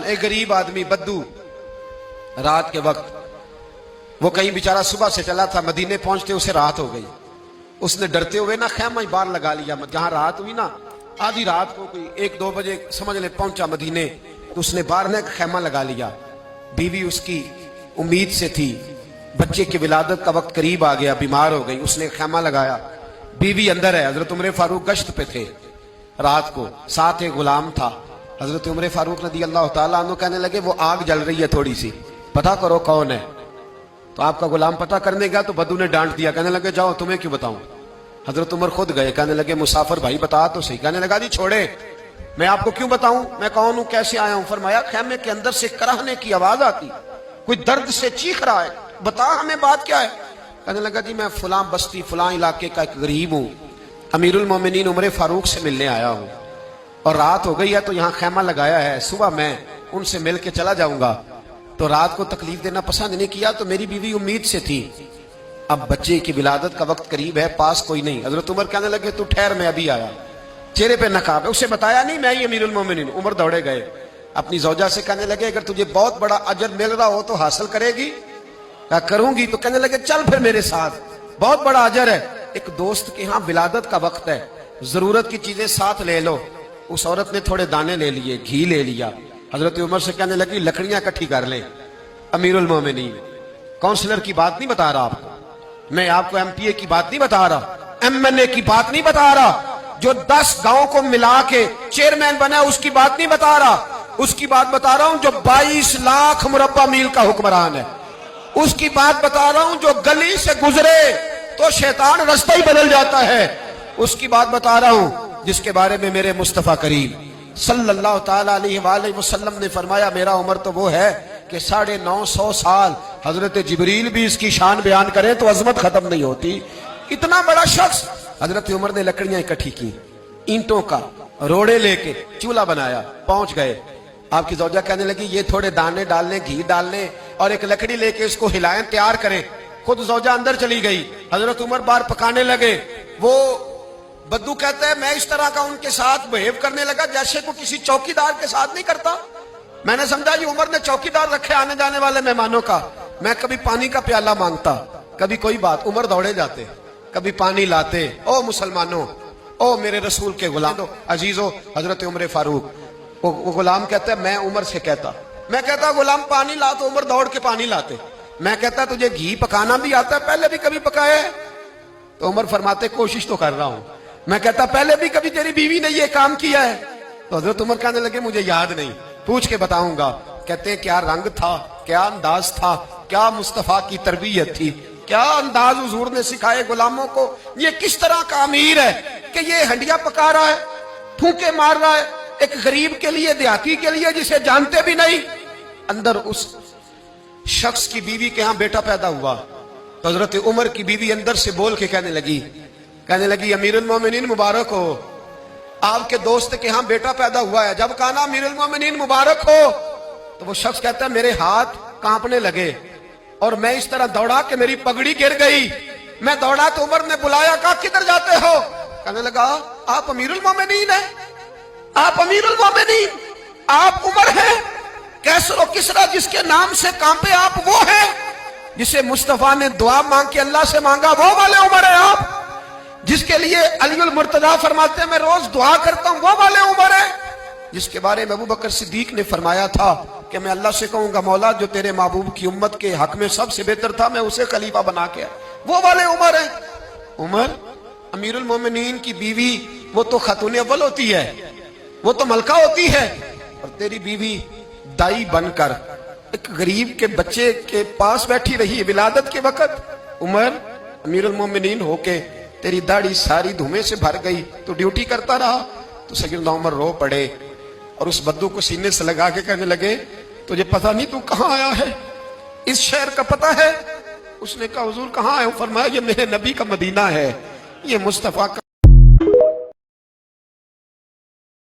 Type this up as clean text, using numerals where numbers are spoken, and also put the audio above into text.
ایک غریب آدمی بدو رات کے وقت وہ کہیں بیچارہ صبح سے چلا تھا، مدینے پہنچتے اسے رات ہو گئی. اس نے ڈرتے ہوئے نا خیمہ باہر لگا لیا. جہاں رات ہوئی نا آدھی رات کو کوئی 1-2 بجے سمجھ لے پہنچا مدینے، تو اس نے باہر نے ایک خیمہ لگا لیا. بیوی اس کی امید سے تھی، بچے کی ولادت کا وقت قریب آ گیا، بیمار ہو گئی. اس نے خیمہ لگایا، بیوی اندر ہے. حضرت عمر فاروق گشت پہ تھے رات کو، ساتھ ایک غلام تھا. حضرت عمر فاروق رضی اللہ تعالیٰ عنہ کہنے لگے وہ آگ جل رہی ہے تھوڑی سی، پتہ کرو کون ہے. تو آپ کا غلام پتہ کرنے گیا تو بدو نے ڈانٹ دیا، کہنے لگے جاؤ تمہیں کیوں بتاؤں. حضرت عمر خود گئے، کہنے لگے مسافر بھائی بتا تو صحیح. کہنے لگا جی چھوڑے، میں آپ کو کیوں بتاؤں میں کون ہوں کیسے آیا ہوں. فرمایا خیمے کے اندر سے کراہنے کی آواز آتی، کوئی درد سے چیخ رہا ہے، بتا ہمیں بات کیا ہے. کہنے لگا جی میں فلاں بستی فلاں علاقے کا ایک غریب ہوں، امیر المومنین عمر فاروق سے ملنے آیا ہوں، اور رات ہو گئی ہے تو یہاں خیمہ لگایا ہے، صبح میں ان سے مل کے چلا جاؤں گا. تو رات کو تکلیف دینا پسند نہیں کیا، تو میری بیوی امید سے تھی، اب بچے کی ولادت کا وقت قریب ہے، پاس کوئی نہیں. حضرت عمر کہنے لگے تو ٹھہر میں ابھی آیا. چہرے پہ نقاب ہے، اسے بتایا نہیں میں ہی امیر المومنین. عمر دوڑے گئے، اپنی زوجہ سے کہنے لگے اگر تجھے بہت بڑا اجر مل رہا ہو تو حاصل کرے گی. کہا کروں گی. تو کہنے لگے چل پھر میرے ساتھ، بہت بڑا اجر ہے. ایک دوست کے ہاں ولادت کا وقت ہے، ضرورت کی چیزیں ساتھ لے لو. اس عورت نے تھوڑے دانے لے لیے، گھی لے لیا. حضرت عمر سے کہنے لگی لکڑیاں اکٹھی کر لیں. امیر المومنین کونسلر کی بات نہیں بتا رہا آپ کو، میں آپ کو ایم پی اے کی بات نہیں بتا رہا، ایم این اے کی بات نہیں بتا رہا، جو 10 گاؤں کو ملا کے چیئرمین بنا اس کی بات نہیں بتا رہا، اس کی بات بتا رہا ہوں جو 22 لاکھ مربع میل کا حکمران ہے. اس کی بات بتا رہا ہوں جو گلی سے گزرے تو شیطان رستہ ہی بدل جاتا ہے. اس کی بات بتا رہا ہوں جس کے بارے میں میرے مصطفیٰ کریم صلی اللہ تعالیٰ علیہ وآلہ وسلم نے فرمایا میرا عمر تو وہ ہے کہ 950 سال حضرت جبریل بھی اس کی شان بیان کریں تو عظمت ختم نہیں ہوتی. اتنا بڑا شخص. حضرت عمر نے لکڑیاں اکٹھی کی، اینٹوں کا روڑے لے کے چولہا بنایا، پہنچ گئے. آپ کی زوجہ کہنے لگی یہ تھوڑے دانے ڈالنے، گھی ڈالنے اور ایک لکڑی لے کے اس کو ہلائیں، تیار کریں. خود زوجہ اندر چلی گئی، حضرت عمر باہر پکانے لگے. وہ بدو کہتا ہے میں اس طرح کا ان کے ساتھ بہیو کرنے لگا جیسے کو کسی چوکیدار کے ساتھ نہیں کرتا. میں نے سمجھا جی عمر نے چوکیدار رکھے آنے جانے والے مہمانوں کا. میں کبھی پانی کا پیالہ مانگتا، کبھی کوئی بات، عمر دوڑے جاتے، کبھی پانی لاتے. او مسلمانوں، او میرے رسول کے غلام عزیزو، حضرت عمر فاروق. وہ غلام کہتا ہے میں عمر سے کہتا، میں کہتا غلام پانی لا تو عمر دوڑ کے پانی لاتے. میں کہتا تجھے گھی پکانا بھی آتا ہے، پہلے بھی کبھی پکایا ہے؟ تو عمر فرماتے کوشش تو کر رہا ہوں. میں کہتا پہلے بھی کبھی تیری بیوی نے یہ کام کیا ہے؟ تو حضرت عمر کہنے لگے مجھے یاد نہیں، پوچھ کے بتاؤں گا. کہتے کیا رنگ تھا، کیا انداز تھا، کیا مصطفیٰ کی تربیت تھی، کیا انداز حضور نے سکھائے غلاموں کو. یہ کس طرح کا امیر ہے کہ یہ ہنڈیا پکا رہا ہے، پھونکے مار رہا ہے ایک غریب کے لیے، دیہاتی کے لیے جسے جانتے بھی نہیں. اندر اس شخص کی بیوی کے ہاں بیٹا پیدا ہوا تو حضرت عمر کی بیوی اندر سے بول کے کہنے لگی امیر المومنین مبارک ہو، آپ کے دوست کے ہاں بیٹا پیدا ہوا ہے. جب کہا نا امیر المومنین مبارک ہو تو وہ شخص کہتا ہے میرے ہاتھ کانپنے لگے اور میں اس طرح دوڑا کہ میری پگڑی گر گئی. میں دوڑا تو عمر نے بلایا، کہا کدھر جاتے ہو؟ کہنے لگا آپ امیر المومنین ہیں، آپ امیر المومنین، آپ عمر ہیں. کیسر و کسرا جس کے نام سے کانپے آپ وہ ہیں، جسے مصطفیٰ نے دعا مانگ کے اللہ سے مانگا وہ والے عمر ہیں آپ، جس کے لیے علی المرتضیٰ فرماتے ہیں میں روز دعا کرتا ہوں وہ والے عمر ہیں، جس کے بارے میں ابو بکر صدیق نے فرمایا تھا کہ میں اللہ سے کہوں گا مولا جو تیرے محبوب کی امت کے حق میں سب سے بہتر تھا میں اسے خلیفہ بنا کے وہ والے عمر ہیں. عمر امیر المومنین کی بیوی وہ تو خاتون اول ہوتی ہے، وہ تو ملکہ ہوتی ہے، اور تیری بیوی دائی بن کر ایک غریب کے بچے کے پاس بیٹھی رہی ولادت کے وقت. عمر امیر المومنین ہو کے تیری داڑھی ساری دھومے سے بھر گئی تو ڈیوٹی کرتا رہا. تو سیدنا عمر رو پڑے اور اس بدو کو سینے سے لگا کے کہنے لگے تجھے پتہ نہیں تو کہاں آیا ہے، اس شہر کا پتہ ہے؟ اس نے کہا حضور کہاں ہے؟ فرمایا یہ میرے نبی کا مدینہ ہے، یہ مصطفیٰ کا